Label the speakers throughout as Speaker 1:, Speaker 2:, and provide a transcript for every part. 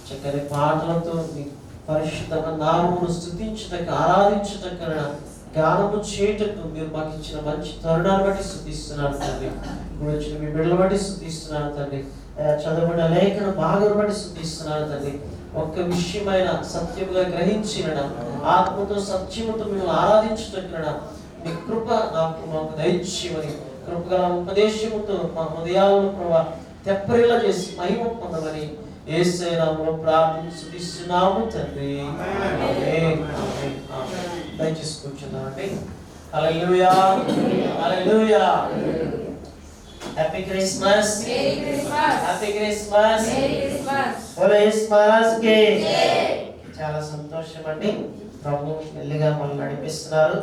Speaker 1: చక్కని పాటలతో పరిశుద్ధమైన నామమును స్తుతించుటకు ఆరాధించుటకు జ్ఞానము చేయుటకు మీరు మాకు ఇచ్చిన మంచి తరుణాన్ని బట్టి స్తుతిస్తున్నాను తండ్రి. ఇప్పుడు వచ్చిన మీ బిడ్డల బట్టి స్తుతిస్తున్నాను తండ్రి. చదవబడిన లేఖన భాగం బట్టి స్తుతిస్తున్నాను తండ్రి. ఒక్క విషయమైన సత్యముగా గ్రహించిన ఆత్మతో సత్యముతో మేము ఆరాధించుటకు మీ కృప మాకు దయచేయమని, కృపగల ఉపదేశముతో మా హృదయాలను ప్రభావ తెప్పరిల్ల చేసి మహిమ పొందమని యేసయ్య నామములో ప్రార్థిస్తున్నాము తండ్రి. ఆమేన్. దయచేసి కూర్చున్నామండి. Hallelujah, hallelujah. Happy Christmas, happy Christmas, Christmas కి చాలా సంతోషం అండి. ప్రభు మెల్లిగా మనం నడిపిస్తున్నారు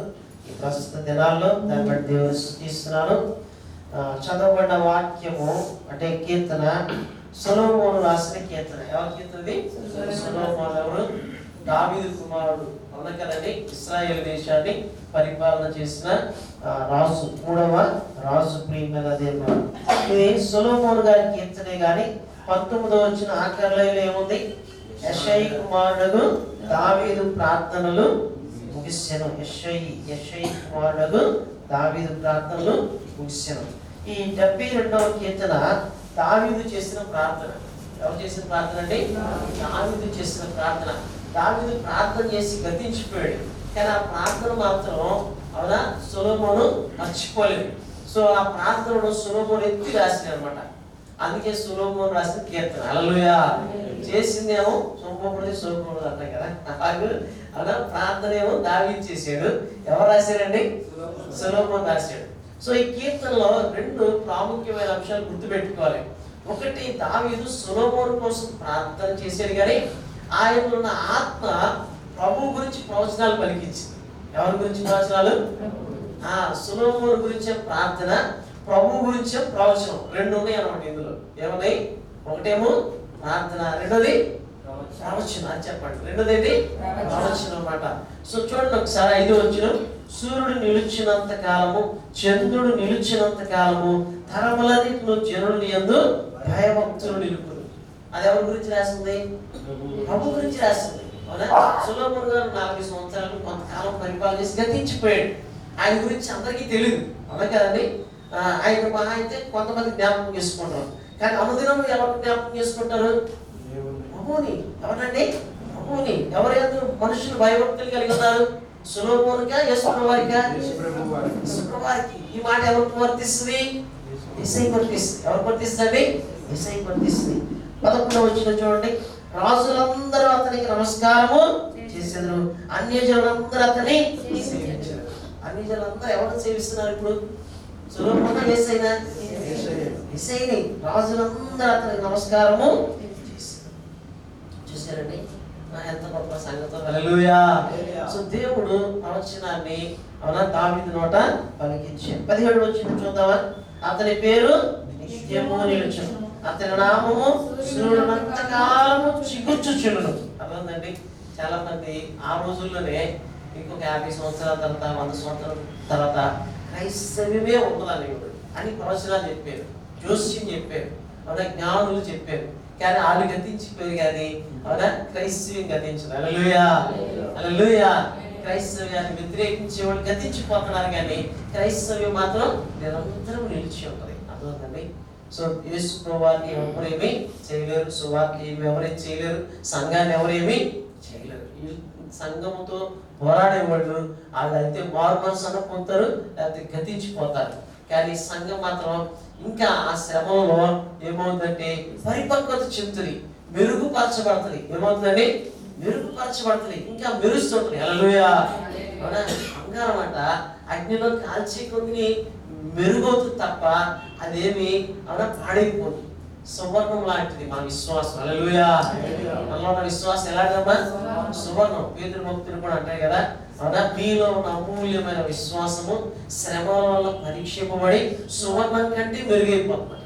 Speaker 1: ఈ ప్రస్తుత దినాల్లో. దాన్ని బట్టి దేవుని స్తుతిస్తున్నాను. చదవబడిన వాక్యము అంటే కీర్తన సొలొమోను రాసిన కీర్తన. ఎవరి కీర్తనది? సొలొమోను ఎవరు? దావీదు కుమారుడు. అవును కదండి. ఇశ్రాయేలు దేశాన్ని పరిపాలన చేసిన రాజు, 3వ రాజు, ప్రియమైన దేవుడు. ఇది సొలొమోను గారి కీర్తనే గాని 19వ వచ్చిన ఆఖరిలో ఏముంది? యెషయి కుమారుడు దావీదు ప్రార్థనలు ముగిసెను. యెషయి కుమారుడు దావీదు ప్రార్థనలు ముగిసెను. ఈ 72వ కీర్తన దావీదు చేసిన ప్రార్థన. ఎవరు చేసిన ప్రార్థన అండి? దావీదు చేసిన ప్రార్థన. దావీదు ప్రార్థన చేసి గతించిపోయాడు, కానీ ఆ ప్రార్థన మాత్రం అవునా సొలొమోను మర్చిపోలేదు. సో ఆ ప్రార్థనను సొలొమోను ఎత్తి రాసింది అనమాట. అందుకే సొలొమోను రాసిన కీర్తన. హల్లెలూయా. చేసిందేమో సొలొమోను అంటాయి కదా, అవునా ప్రార్థన ఏమో దావీదు చేశాడు. ఎవరు రాశారండి? సొలొమోను రాశాడు. సో ఈ కీర్తనలో 2 ప్రాముఖ్యమైన అంశాలు గుర్తుపెట్టుకోవాలి. ఒకటి, దావీదు సొలొమోను కోసం ప్రార్థన చేశాడు, కానీ ఆయనలో ఉన్న ఆత్మ ప్రభు గురించి ప్రవచనాలు పలికించింది. ఎవరి గురించి ప్రవచనాలు? సొలొమోను గురించే ప్రార్థన, ప్రభు గురించే ప్రవచనం. 2 ఉన్నాయి అన్నమాట ఇందులో. ఏమన్నాయి? ఒకటేమో ప్రార్థన, రెండోది ప్రవచనం. అని చెప్పండి. రెండోది ఏంటి? ప్రవచనం అన్నమాట. సో చూడండి ఒకసారి 5వ వచనం. సూర్యుడు నిలిచినంత కాలము, చంద్రుడు నిలిచినంత కాలము, తరములన్నిటిలో జనులు యందు భయభక్తులు నిలుపురు. అది ఎవరి గురించి రాసింది? ప్రభు గురించి రాసింది. అవునా? సొలొమోను గారు 40 సంవత్సరాలు కొంతకాలం పరిపాలన చేసి గతించిపోయాడు. ఆయన గురించి అందరికీ తెలియదు. అవునా కదండి. ఆయన మహా అయితే కొంతమంది జ్ఞాపకం చేసుకుంటారు, కానీ అనుదినం ఎవరు జ్ఞాపకం చేసుకుంటారు? ప్రభువుని. ఎవరండి? ప్రభువుని. ఎవరు యందు మనుషులు భయభక్తులు కలిగి ఉన్నారు? సొలొమోనుగా, యేసుప్రభువారిగా? యేసుప్రభువారికి. ఈ మాట ఎవరికి వర్తిస్తుంది? యేసయ్యకి వర్తిస్తుంది. ఎవరికి వర్తిస్తుంది? యేసయ్యకి వర్తిస్తుంది. 11వ వచనం చూడండి. రాజులందరూ అతనికి నమస్కారము చేసేందుకు, అన్యజనులందరూ అతని సేవించారు. అన్యజనులందరూ ఎవరిని సేవిస్తున్నారు ఇప్పుడు? సొలొమోను, యేసయ్యనా? యేసయ్యని. రాజులందరూ అతనికి నమస్కారము చేశారు. చూసారండి ఎంత గొప్ప సంగతి. హల్లెలూయా. సో దేవుడు ప్రవచనాన్ని అవునా దావీదు నోట పలికించాడు. 17వ వచనం చూద్దామా? అతని పేరు నిత్యము నిలుచును, అతని నామము సూర్యునంత కాలము చిగుర్చుచుండును. అర్థండి. చాలా మంది ఆ రోజుల్లోనే ఇంకొక 50 సంవత్సరాల తర్వాత, 100 సంవత్సరాల తర్వాత క్రైస్తవ్యమే ఉంటుందని అని ప్రవచనాలు చెప్పారు, జోస్యం చెప్పారు, అవునా జ్ఞానులు చెప్పారు. కానీ వాళ్ళు గతించిపోయారు, కానీ అవునా క్రైస్తవ్యం గతించదు. హల్లెలూయా, హల్లెలూయా. క్రైస్తవ్యాన్ని వ్యతిరేకించే వాళ్ళు గతించిపోతున్నారు, కానీ క్రైస్తవ్యం మాత్రం నిరంతరం నిలిచి ఉంటుంది. అర్థమవుతుంది. సో యేసు ప్రభువారిని ఎవరేమీ చేయలేరు, సువార్తను ఎవరేం చేయలేరు, సంఘాన్ని ఎవరేమీ చేయలేరు. సంఘముతో పోరాడేవాళ్ళు వాళ్ళైతే మారు మనసు అన్న పొందుతారు, లేకపోతే గతించిపోతారు. కానీ సంఘం మాత్రం ఇంకా ఆ శ్రమంలో ఏమవుతుందంటే పరిపక్వత చెందుతుంది, మెరుగుపరచబడుతుంది. ఏమవుతుందండి? మెరుగుపరచబడుతుంది, ఇంకా మెరుస్తుంటుంది. హల్లెలూయా. అవునా? బంగారం అంట అగ్నిలో కాల్చే కొద్ది మెరుగవుతుంది తప్ప అదేమి అవునా పాడైపోతుంది. సువర్ణం లాంటిది మన విశ్వాసం. హల్లెలూయా. మనలో ఉన్న విశ్వాసం ఎలాగమ్మా? సువర్ణం. పేతురు భక్తులు కూడా అంటాయి కదా, అవునా మీలో ఉన్న అమూల్యమైన విశ్వాసము శ్రమల వల్ల పరీక్షింపబడి సువర్ణం కంటే మెరుగైపోతుంది.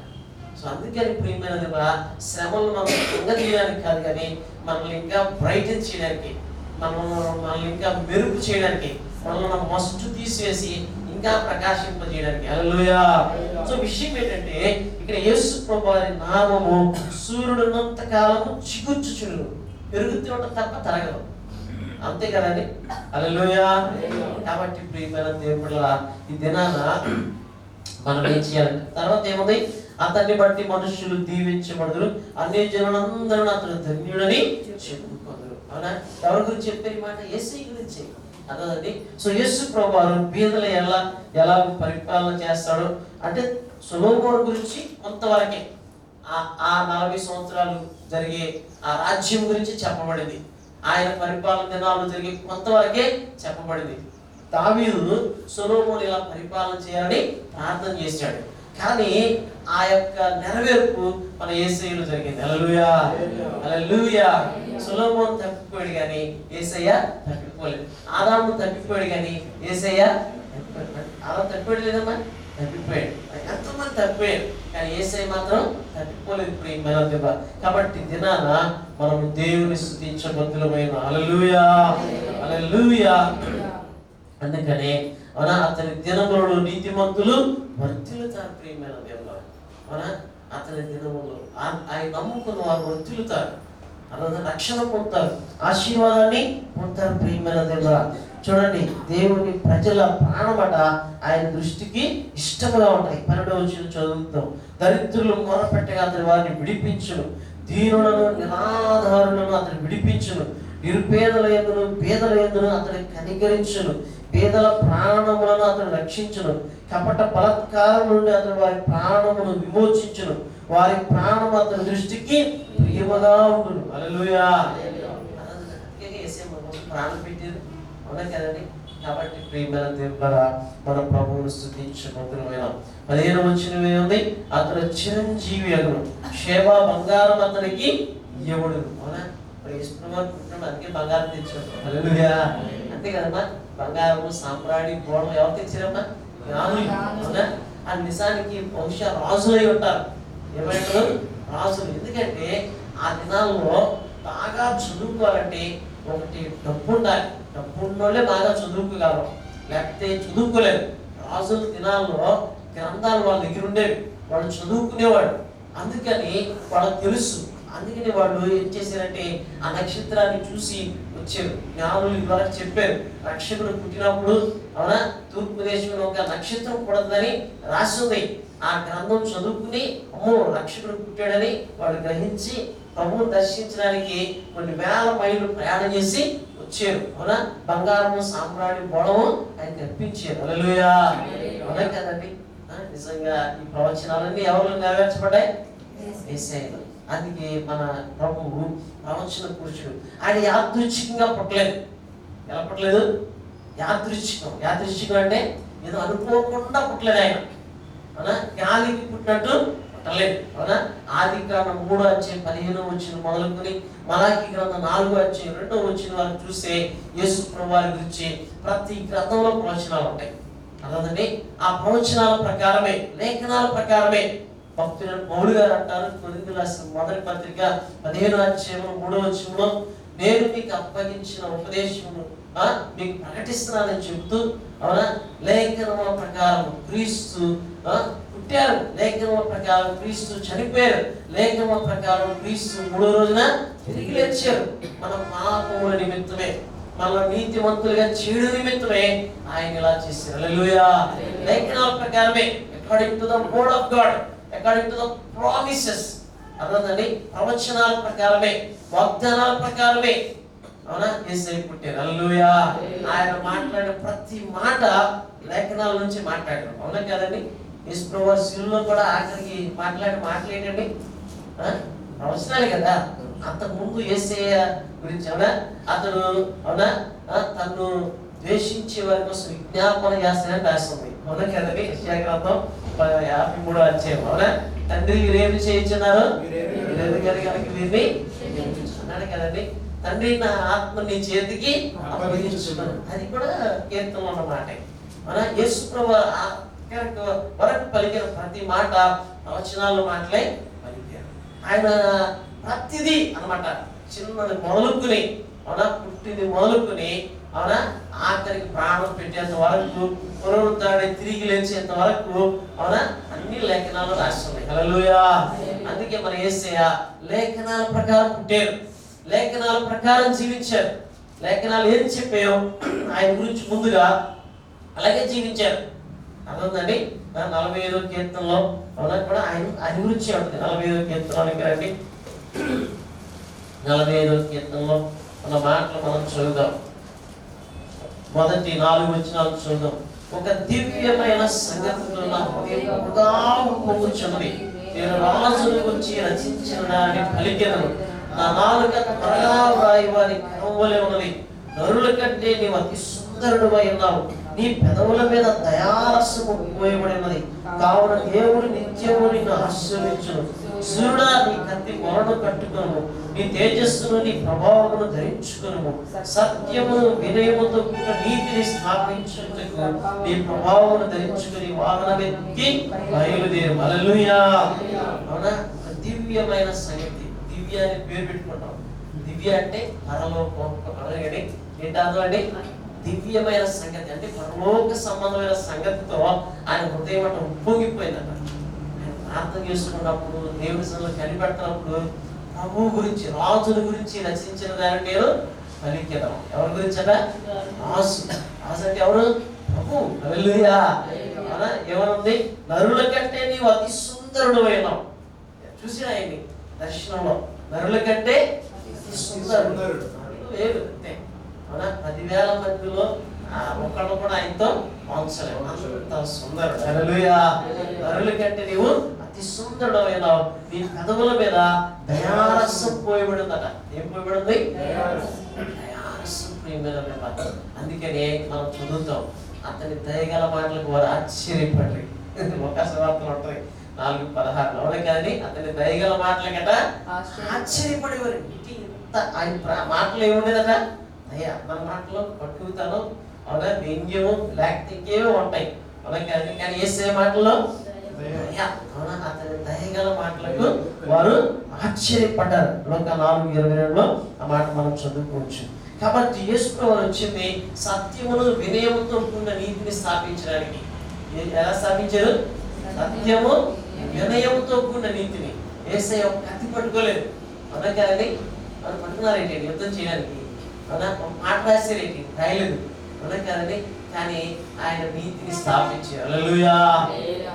Speaker 1: సో అందుకని ప్రియమైనది శ్రమలు మనం ఇంకా చేయడానికి కాదు, కానీ మనల్ని ఇంకా బ్రైటన్ చేయడానికి, మనల్ని ఇంకా మెరుగు చేయడానికి, మనల్ని మస్టు తీసివేసి ఇంకా ప్రకాశింపజేయడానికి. హల్లెలూయా. సో విషయం ఏంటంటే ఇక్కడ యేసు ప్రభువారి నామము సూర్యుడు ఉన్నంత కాలము చిగుర్చుచును, పెరుగుతూ తప్ప తరగదు. అంతే కదండి. హల్లెలూయా. కాబట్టి ప్రియమైన దేవుళ్ళ ఈ దినాన మనం ఏం చేయాలి? తర్వాత ఏముంది? అతన్ని బట్టి మనుషులు దీవించబడుదురు, అన్ని జనులందరూ అతను ధన్యుడని చెప్పుకోదురు. అవునా? ఎవరి గురించి చెప్పే మాట? యేసయ్య గురించి. అదండి. సో యేసు ప్రభువారు బీదలు ఎలా పరిపాలన చేస్తాడు అంటే సొలొమోను గురించి కొంతవరకే, ఆ 40 సంవత్సరాలు జరిగే ఆ రాజ్యం గురించి చెప్పబడింది. ఆయన పరిపాలన దినాలు జరిగే కొంతవరకే చెప్పబడింది. దావీదు సొలొమోను ఇలా పరిపాలన చేయాలని ప్రార్థన చేశాడు, కానీ ఆ యొక్క నెరవేర్పు మన యేసయ్యలో జరిగింది. హల్లెలూయా, హల్లెలూయా. సొలొమోను తప్పిపోయాడు కానీ యేసయ్య తప్పిపోలేదు. ఆదాము తప్పిపోయాడు కానీ యేసయ్య ఆదాము తప్పిపోయాడు లేదమ్మా, తప్పిపోయాడు. ఎంతోమంది తప్పిపోయాడు కానీ యేసయ్య మాత్రం తప్పిపోలేదు ప్రియమైన దేవ. కాబట్టి దినాన మనం దేవుని స్తుతించబద్దులమైన. హల్లెలూయా, హల్లెలూయా. అందుకనే అతని దినములలో నీతిమంతులు వర్ధిల్లుతారు ప్రియమైన దేవుడు. అతని దినములు ఆయన నమ్ముకున్న వారు వర్ధిల్లుతారు, రక్షణ పొందుతారు, ఆశీర్వాదాన్ని పొందుతారు ప్రియమైన దేవుడు. చూడండి, దేవుని ప్రజల ప్రాణమట ఆయన దృష్టికి ఇష్టముగా ఉంటాయి. 12వ వచనం చదువుతాం. దరిద్రులు మొరపెట్టగా అతని వారిని విడిపించును, దీనులను నిరాధారులను అతను విడిపించును, నిరుపేదల యందును పేదల యందును అతని కనికరించును, పేదల ప్రాణములను అతను రక్షించును, కపట బలాత్కారం నుండి అతను వారి ప్రాణమును విమోచించును, వారి ప్రాణము అతని దృష్టికి ప్రియముగా ఉండును. హల్లెలూయా. ప్రాణం పెట్టేది అవునా కదండి. కాబట్టి ప్రియమైన దేవుడా మన ప్రభువును స్తుతించబోతున్న 15వ వచనం ఏముంది? అతను చిరంజీవి అగును, షేబా బంగారం అతనికి ఇవ్వబడును. అవునా? అందుకే బంగారం తెచ్చాడు. హల్లెలూయా. అంతే కదమ్మా. బంగారము, సాంబ్రాణి, గోడ ఎవరు తెచ్చారమ్మా? జ్ఞానులు. అవునా? ఆ నిజానికి బహుశా రాజులై ఉంటారు. ఏమంటారు? రాజులు. ఎందుకంటే ఆ దినాల్లో బాగా చదువుకోవాలంటే ఒకటి డబ్బు ఉండాలి. డబ్బు ఉన్నోళ్ళే బాగా చదువుకోగలరు, లేకపోతే చదువుకోలేరు. రాజుల దినాల్లో గ్రంథాలు వాళ్ళ దగ్గర ఉండేవి, వాళ్ళు చదువుకునేవాడు. అందుకని వాళ్ళకి తెలుసు. అందుకని వాళ్ళు ఏం చేశారంటే ఆ నక్షత్రాన్ని చూసి వచ్చారు. జ్ఞానులు ఇదివరకు చెప్పారు, రక్షకుడు పుట్టినప్పుడు అవునా తూర్పు దేశంలో ఒక నక్షత్రం పుడదని రాసింది. ఆ గ్రంథం చదువుకుని అమ్మో రక్షకుడు పుట్టాడని వాళ్ళు గ్రహించి ప్రభువును దర్శించడానికి కొన్ని వేల మైళ్ళు ప్రయాణం చేసి వచ్చారు. అవునా? బంగారము, సాంబ్రాణి, బోళము ఆయన కల్పించారు. హల్లెలూయా. అవునా కదండి. నిజంగా ఈ ప్రవచనాలన్నీ ఎవరు నెరవేర్చబడ్డాయి? యేసయ్యలో. అందుకే మన ప్రభువు ప్రవచన పురుషుడు. ఆయన యాదృచ్ఛికంగా పుట్టలేదు. ఎలా పుట్టలేదు? యాదృచ్ఛికం. యాదృచ్ఛికం అంటే ఏదో అనుకోకుండా పుట్టలేదు ఆయన. అవునా? గాలికి పుట్టినట్టు పుట్టలేదు. అవునా? ఆదికాండం 3వ అధ్యాయం 15వ వచనం మొదలుకొని మలాకి గ్రంథం 4వ అధ్యాయం 2వ వచనం వరకు చూస్తే యేసు ప్రభువారి గురించి ప్రతి గ్రంథంలో ప్రవచనాలు ఉంటాయి. అలాగే ఆ ప్రవచనాల ప్రకారమే, లేఖనాల ప్రకారమే భక్తులు పౌలు గారు అంటారు, కొరింథీయులకు రాసిన మొదటి పత్రిక 15వ అధ్యాయం 3వ వచనంలో, నేను మీకు అప్పగించిన ఉపదేశమును మీకు ప్రకటిస్తున్నానని చెబుతూ అవునా లేఖనముల ప్రకారం క్రీస్తు పుట్టారు, లేఖనముల ప్రకారం క్రీస్తు చనిపోయారు, లేఖనముల ప్రకారం క్రీస్తు 3వ రోజున తిరిగి లేచారు. మన పాపముల నిమిత్తమే, మన నీతిమంతులుగా చేయడం నిమిత్తమే ఆయన ఇలా చేశారు. హల్లెలూయా. లేఖనాల ప్రకారమే, according to the word of God, according to the promises. అర్థండి. ప్రవచనాల ప్రకారమే, వాగ్దానాల ప్రకారమే అవునా యేసయ్య పుట్టారు. హల్లెలూయా. ఆయన మాట్లాడిన ప్రతి మాట లేఖనాల నుంచి మాట్లాడారు. అవునా కదండి. యేసు ప్రభువు శిలువలో కూడా ఆఖరికి మాట్లాడండి ప్రవచనాలే కదా. అంతకుముందు యేసయ్య గురించి అవునా అతడు అవునా తను ద్వేషించే వారి కోసం విజ్ఞాపన చేస్తానని రాస్తుంది. అవునా కదండి. యెషయా గ్రంథం 53వ అధ్యాయం. అవునా తండ్రి వీరేమి చేయించున్నారు, వీరిని అన్నాడు కదండి. తండ్రి నా ఆత్మ నీ చేతికి అప్పగించుకున్నాను. అది కూడా కీర్తనలో ఉన్న మాట. మన యేసు ప్రభువు వరకు పలికిన ప్రతి మాట ప్రవచనాల్లో మాటలే పలికారు. ఆయన ప్రతిదీ అన్నమాట, చిన్నది మొదలుకుని అవునా పుట్టింది మొదలుకుని అవునా, ఆఖరికి ప్రాణం పెట్టేంత వరకు, పునరుద్ధరణ తిరిగి లేచేంత వరకు, అవునా, అన్ని లేఖనాలు రాసి ఉన్నాయి. హల్లెలూయా. అందుకే మన యేసయ్య లేఖనాల ప్రకారం పుట్టారు, లేఖనాల ప్రకారం జీవించారు. లేఖనాలు ఏం చెప్పాయో ఆయన గురించి ముందుగా అలాగే జీవించారు. అర్థండి. 45వ కీర్తనలో అవునా కూడా ఆయన గురించి ఉంటుంది. 45వ కీర్తనలోకి రండి. 45వ కీర్తనలో మన మాటలు మనం చదువుదాం. మొదటి 4 వచనాలు చూద్దాం. ఒక దివ్యమైన సంగతిలో నా హృదయముగా పొంగుచున్నది. నేను రాజుల గురించి రచించిన దాన్ని పలికెదను. నా నాలుక త్వరగా వ్రాయి వారి కనువలే ఉన్నది. నరుల కంటే నీవు అతి సుందరుడువై ఉన్నావు. నీ పెదవుల మీద దయారసము పోయబడి ఉన్నది. కావున దేవుడు నిత్యము నిన్ను ఆశీర్వదించును. సూర్యుడా, నీ కత్తి మొరను కట్టుకొను. నీ తేజస్సును, నీ ప్రభావమును ధరించుకొను. సత్యమును వినయముతో నీతిని స్థాపించుటకు నీ ప్రభావమును ధరించుకుని వాహనమెక్కి బయలుదేరు. హల్లెలూయా. అవునా, ఒక దివ్యమైన సంగతి. దివ్య అని పేరు పెట్టుకుంటాం. దివ్య అంటే పరలోకం. అడగండి, ఏంటండి? దివ్యమైన సంగతి అంటే పరలోక సంబంధమైన సంగతితో ఆయన హృదయం అంటే ఉప్పొంగిపోయిందట. ఆయన ప్రార్థన చేసుకున్నప్పుడు, దేవుని సన్నిధిలో కనిపెడుతున్నప్పుడు ప్రభువు గురించి, రాజుల గురించి రచించిన దాన్ని నేను పలికెదను. ఎవరి గురించి అట? రాజు. రాజు అంటే ఎవరు? ప్రభు. హల్లెలూయా. ఏమనుంది? నరుల కంటే నీవు అతి సుందరుడు అయినావు. చూసిన ఆయన్ని దర్శనంలో, నరుల కంటే అతి సుందరుడు లేదు అంతే. 10,000 మందిలో ఒక్కడు కూడా ఆయనతో పోల్చలేము. అంత సుందరుడు. హల్లెలూయా. నరుల కంటే నీవు అతి సుందరుడు అయినావు. నీ పెదవుల మీద దయారసం పోయబడి ఉందట. ఏం పోయబడి ఉంది? దయారసం పోయబడి. అందుకనే మనం చదువుతాం, అతని దయగల మాటలకు వారు ఆశ్చర్యపడి. ఒక వార్తలు ఉంటాయి 4:16. అవునా కానీ అతని దయగల మాటలకట ఆశ్చర్యపడేవారు. ఇంత ఆయన మాటలు ఏముండేదట? అయ్యా, మన మాటలో పట్టుకుతాను, అవునా, వ్యంగ్యము లేకపోతే ఇంకేమో ఉంటాయి. అవునా కానీ కానీ యేసయ్య మాటల్లో అవునా, అతని దయగల మాటలకు వారు ఆశ్చర్యపడ్డారు. లోక 4:22లో ఆ మాట మనం చదువుకోవచ్చు. కాబట్టి యేసు ప్రభువు వచ్చింది సత్యమును వినయముతో కూడిన నీతిని స్థాపించడానికి. ఎలా స్థాపించారు? సత్యము వినయముతో కూడిన నీతిని. యేసయ్య కత్తి పట్టుకోలేదు. అవునా కానీ వాళ్ళు పట్టుకున్నారేంటి యుద్ధం చేయడానికి? అవునా, మాట రాశారేంటి? రాయలేదు. అవునా కదండి. కానీ ఆయన నీతిని స్థాపించారు. హల్లెలూయా.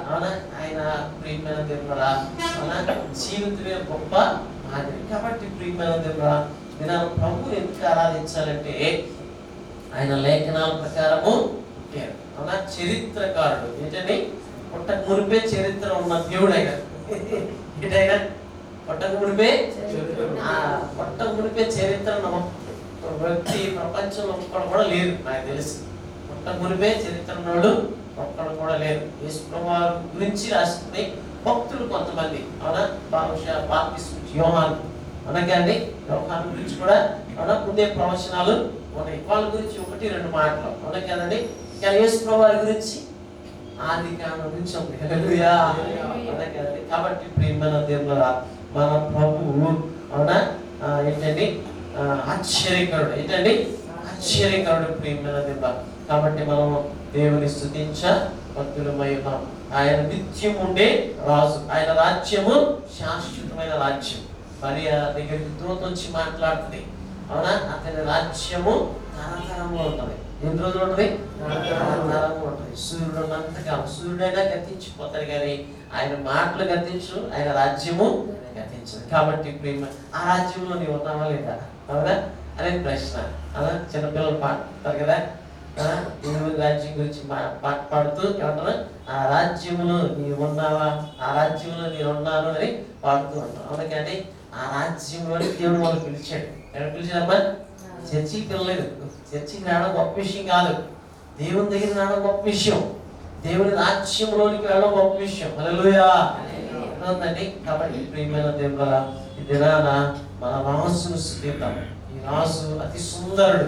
Speaker 1: అవునా, ఆయన ప్రియమైన దేవుడా, అవునా, జీవితమే గొప్ప మాదిరి. కాబట్టి ప్రియమైన దేవుడా, నేను ప్రభువుని ఎందుకు ఆరాధించాలంటే ఆయన లేఖనాల ప్రకారము పుట్టారు. అవునా, చరిత్రకారుడు. ఏంటండి? పుట్టక మునిపే చరిత్ర ఉన్న దేవుడు ఆయన. ఏంటైనా పుట్టక మునిపే చరిత్ర వ్యక్తి ప్రపంచంలో ఒక్కడు కూడా లేరు నాకు తెలిసి. పుట్టక మునిపే చరిత్ర ఉన్నాడు ఒక్కడు కూడా లేరు. యేసు ప్రభువు గురించి రాసుకుని భక్తులు కొంతమంది, అవునా, బాప్తిస్మ యోహాను, అనగానే యోహాను గురించి కూడా అవునా ముందే ప్రవచనాలు ఉన్నాయి. వాళ్ళ గురించి 1-2 మాటలు. అవునా కదండి. కానీ యేసు ప్రభువు గురించి ఆదికాండం నుంచి ఉంది. హల్లెలూయా. అవునా కదండి. కాబట్టి ప్రియమైన దేవుడా, మన ప్రభువు అవునా ఏంటండి? ఆశ్చర్యకరుడు. ఏంటండి? ఆశ్చర్యకరుడు ప్రియమైన దేవుడా. కాబట్టి మనం దేవుని స్తుతించ భక్తులమై ఉన్నాం. ఆయన నిత్యం ఉండే రాజు. ఆయన రాజ్యము శాశ్వతమైన రాజ్యం. మరి దగ్గరికి దూత వచ్చి మాట్లాడుతుంది. అవునా, అతని రాజ్యము తరతరంలో ఉంటుంది. ఎన్ని రోజులు ఉంటుంది? తరతరంలో ఉంటుంది. సూర్యుడు ఉన్నంతకాలం. సూర్యుడైనా గతించిపోతాడు కానీ ఆయన మాటలు గతించు, ఆయన రాజ్యము గతించదు. కాబట్టి ప్రేమ ఆ రాజ్యంలో నీవు ఉన్నావా లేదా? అవునా అనే ప్రశ్న. అలా చిన్నపిల్లలు పాడుతారు కదా, దేవుని రాజ్యం గురించి పాట పాడుతూ ఏమంటారు? ఆ రాజ్యములో నీవు ఉన్నావా, ఆ రాజ్యంలో నేను ఉన్నాను అని పాడుతూ ఉంటాం. అవునా కానీ ఆ రాజ్యంలోని దేవుడు వాళ్ళు పిలిచాడు. ఎక్కడ పిలిచాడమ్మా? చర్చికి పిల్లలేదు. చర్చికి రావడం గొప్ప విషయం కాదు. దేవుని దగ్గర రావడం గొప్ప విషయం. దేవుని రాజ్యంలోనికి వెళ్ళడం గొప్ప విషయం. హల్లెలూయా. ఉందండి. కాబట్టి ప్రియమైన దేవుల ఈ దినాన మన రాజును స్తుతిద్దాం. ఈ రాజు అతి సుందరుడు.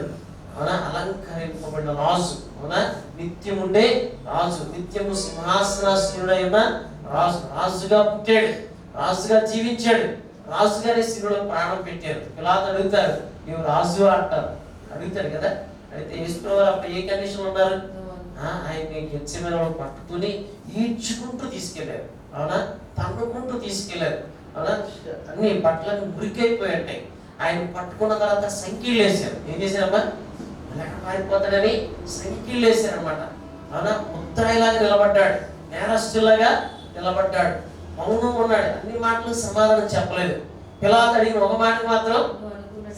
Speaker 1: అవునా, అలంకరింపబడిన రాజు. అవునా, నిత్యముండే రాజు, నిత్యము సింహాసనాసీనుడైన రాజు. రాజుగా పుట్టాడు, రాజుగా జీవించాడు, రాజుగానే శిలువలో ప్రాణం పెట్టారు. పిలాతు అడుగుతారు, నీవు రాజు అంటారు. అడుగుతాడు కదా, అయితే యేసుప్రభు అప్పుడు ఏ కండిషన్ ఉన్నారు? ఆయన గెత్సేమనే పట్టుకుని ఈడ్చుకుంటూ తీసుకెళ్లారు. అవునా? తన్నుకుంటూ తీసుకెళ్లారు. అవునా? అన్ని బట్టలను మురికైపోయి ఉంటాయి. ఆయన పట్టుకున్న తర్వాత సంఖ్యలు వేశారు. ఏం చేశారమ్మా? పారిపోతాడని సంఖ్యలు వేశారు అనమాట. అవునా? ముద్దాయిలాగా నిలబడ్డాడు, నేరస్తులాగా నిలబడ్డాడు, మౌనం ఉన్నాడు. అన్ని మాటలు సమాధానం చెప్పలేదు. పిలాతు అడిగిన ఒక మాటకు మాత్రం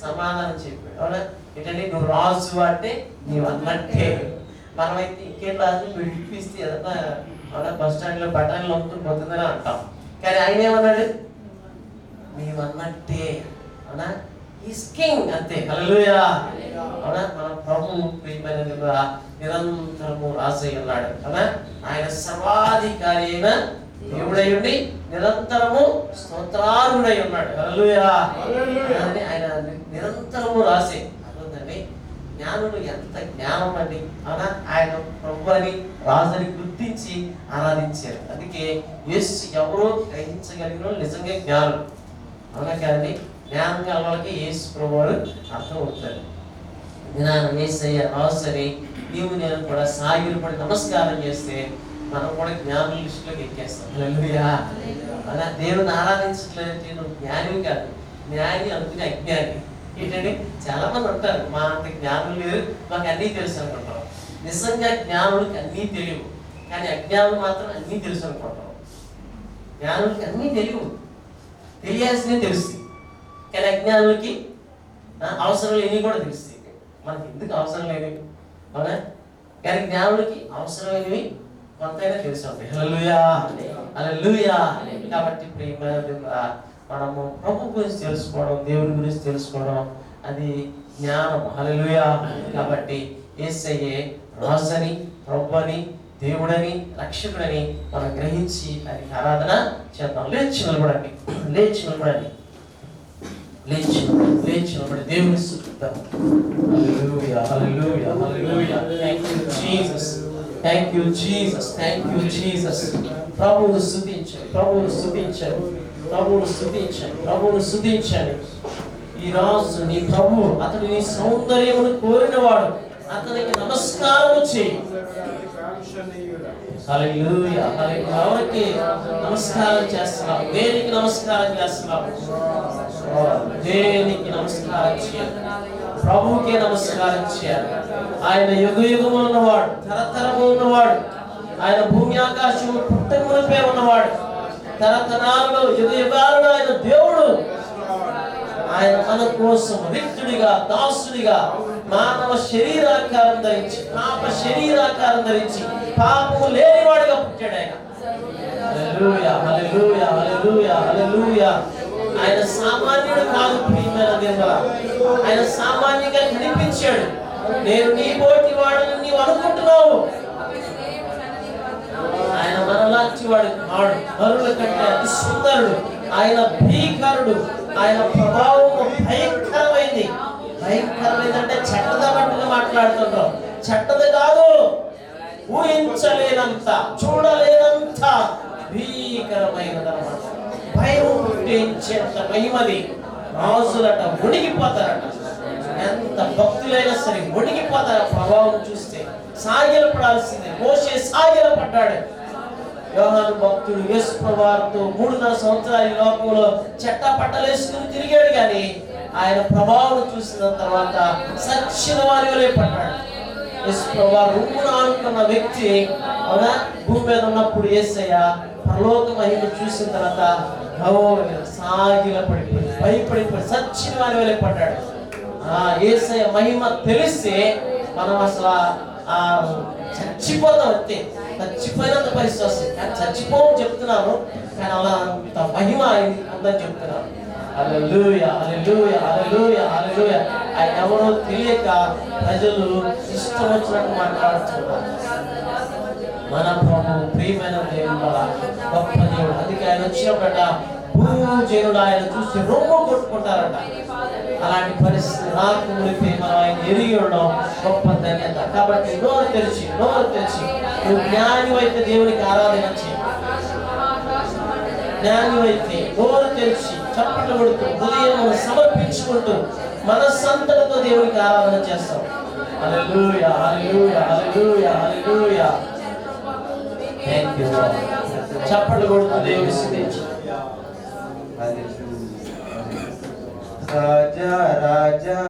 Speaker 1: సమాధానం చెప్పాడు. అవునా? ఏంటంటే నువ్వు రాజు అంటే నీవు అన్నట్టే. మనమైతే ఇంకేం రాజు విడిపిస్తే ఏదన్నా అవునా బస్ స్టాండ్లో బఠానీలు అమ్ముకుని పోతుందని అంటాం. కానీ ఆయన ఏమన్నాడు? నీవన్నట్టే. అవునా? ఈస్ కింగ్ అంతే. హల్లెలూయా. అవునా? మన ప్రభు ప్రియమైన నిరంతరము రాజై ఉన్నాడు. అవునా? ఆయన సర్వాధికారి అయిన దేవుడై ఉండి నిరంతరము స్తోత్రార్హుడై ఉన్నాడు. హల్లెలూయా. ఆయన నిరంతరము రాసే అర్థండి. జ్ఞానులు ఎంత జ్ఞానం అండి. అవునా? ఆయన ప్రభు అని రాజుని గుర్తించి ఆరాధించారు. అందుకే యేసు ఎవరో గ్రహించగలిగిన నిజంగా జ్ఞానులు. అవునా? కానీ జ్ఞానం గల వాళ్ళకి యేసు ప్రభువులు అర్థం అవుతారు. జ్ఞానం యేసయ్య రాజుని నీవు నేను కూడా సాగిలపడి నమస్కారం చేస్తే మనం కూడా జ్ఞానుల లిస్టులోకి ఎక్కేస్తాం. హల్లెలూయా. అలా దేవుని ఆరాధించట్లేదంటే నువ్వు జ్ఞానివి కాదు, జ్ఞాని అనుకునే అజ్ఞాని. ఏంటంటే చాలా మంది ఉంటారు, మా అంత జ్ఞానం లేదు, మాకు అన్నీ తెలుసు అనుకుంటారు. నిజంగా జ్ఞానులకి అన్నీ తెలియవు, కానీ అజ్ఞానులు మాత్రం అన్నీ తెలుసు అనుకుంటారు. జ్ఞానులకి అన్నీ తెలియవు, తెలియాల్సినవి తెలుస్తాయి. కానీ అజ్ఞానులకి అవసరం లేనివి కూడా తెలుస్తాయి. మనకి ఎందుకు అవసరం లేనివి? అవునా? కానీ జ్ఞానులకి అవసరమైనవి కొంతైనా తెలిసి ఉంటాయి. హల్లెలూయా. హల్లెలూయా. కాబట్టి మనము ప్రభు గురించి తెలుసుకోవడం, దేవుడి గురించి తెలుసుకోవడం అది జ్ఞానం. హల్లెలూయా. కాబట్టి యేసయ్యే రాజని, ప్రభువని, దేవుడని, రక్షకుడని మనం గ్రహించి ఆయనకి ఆరాధన చేద్దాం. లేచి నిలబడండి, లేచి నిలబడండి, లేచి నిలబడి దేవుని స్తుతిద్దాం. Hallelujah. Hallelujah. Hallelujah. Thank you Jesus. Thank you Jesus. Thank you Jesus. ప్రభువును స్తుతించండి, ప్రభువును స్తుతించండి, ప్రభువును స్తుతించండి, ప్రభువును స్తుతించండి. ఈ రాజు నీ ప్రభువు, అతడు నీ సౌందర్యమును కోరినవాడు, అతనికి నమస్కారం చేయి. హల్లెలూయా. ఎవరికి నమస్కారం చేస్తున్నావు? దేనికి నమస్కారం చేస్తున్నావు? దేనికి నమస్కారం చేయాలి? ప్రభువుకే నమస్కారం చేయాలి. ఆయన యుగయుగము ఉన్నవాడు, తరతరము ఉన్నవాడు, ఆయన భూమి ఆకాశము పుట్టములపై ఉన్నవాడు, తరతరాలలో యుగయుగాలలో ఆయన దేవుడు. ఆయన మన కోసం రిక్తుడిగా, దాసుడిగా మానవ శరీరాకారం ధరించి, పాప శరీరాకారం ధరించి పాపము లేనివాడిగా పుట్టాడు ఆయన. హల్లెలూయా. హల్లెలూయా. హల్లెలూయా. హల్లెలూయా. ఆయన సామాన్యుడు కాదు ప్రియమైన దేవుడా. ఆయన సామాన్యంగా కనిపించాడు. నేను నీ పోటీ వాడని నీవు అనుకుంటున్నావు. ఆయన మనలాంటి వాడు కాడు, నరుల కంటే అతి సుందరుడు. ఆయన భీకరుడు, ఆయన ప్రభావం భయంకరమైంది. భయంకరమైందంటే చెడ్డదన్నట్టుగా మాట్లాడుతుంటాం. చెడ్డది కాదు, ఊహించలేనంత, చూడలేనంత భీకరమైనదన్నమాట. భయం పుట్టించేంత మహిమది. రాజులట మునిగిపోతారట. ఎంత భక్తులైనా సరే మునిగిపోతారు ప్రభావం చూస్తే. సాగిలపడాల్సిందే. మోషే సాగిలపడ్డాడు. యోహాను భక్తుడు యేసు ప్రభువుతో 3.5 సంవత్సరాలు ఈ లోకంలో చెట్ట పట్టలేసుకుని తిరిగాడు, కానీ ఆయన ప్రభావం చూసిన తర్వాత సచ్చిన వారి వలె పడ్డాడు. యేసు ప్రభువు రూమున ఆనుకున్న వ్యక్తి అవునా భూమి మీద ఉన్నప్పుడు యేసయ్య పరలోక మహిమ చూసిన తర్వాత సాగిలపడిపోయి భయపడిపోయి సచ్చిన వారి వలె పడ్డాడు. యేసయ్య మహిమ తెలిస్తే మనం అసలు చచ్చిపోతాం. అంతే, చచ్చిపోయినంత పరిస్థితి వస్తుంది. కానీ చచ్చిపోవని చెప్తున్నాను, కానీ అలా అంత మహిమ ఉందని చెప్తున్నాను. హల్లెలూయా. హల్లెలూయా. హల్లెలూయా. హల్లెలూయా. ఆయన ఎవరో తెలియక ప్రజలు ఇష్టం వచ్చినట్టు మాట్లాడుతున్నారు. మన ప్రభు ప్రియమైన దేవుడు, గొప్ప దేవుడు. అందుకే ఆయన వచ్చినప్పుడట భూజనుడు ఆయన చూసి రొమ్ము కొట్టుకుంటారట. అలాంటి పరిస్థితి నాకు మునిపి మనం ఆయన ఎరిగి ఉండడం గొప్ప ధన్యత. కాబట్టి నోరు తెరిచి నువ్వు జ్ఞానివైతే దేవునికి ఆరాధన చేయి. జ్ఞానివైతే నోరు తెరిచి చప్పట్లు కొడుతూ హృదయమును సమర్పించుకుంటూ మనస్సంతటితో దేవునికి ఆరాధన చేస్తాం. హల్లెలూయా హల్లెలూయా హల్లెలూయా హల్లెలూయా. థాంక్యూ చప్పట్లు కొడుతూ దేవుని స్తుతించు. రాజా రాజా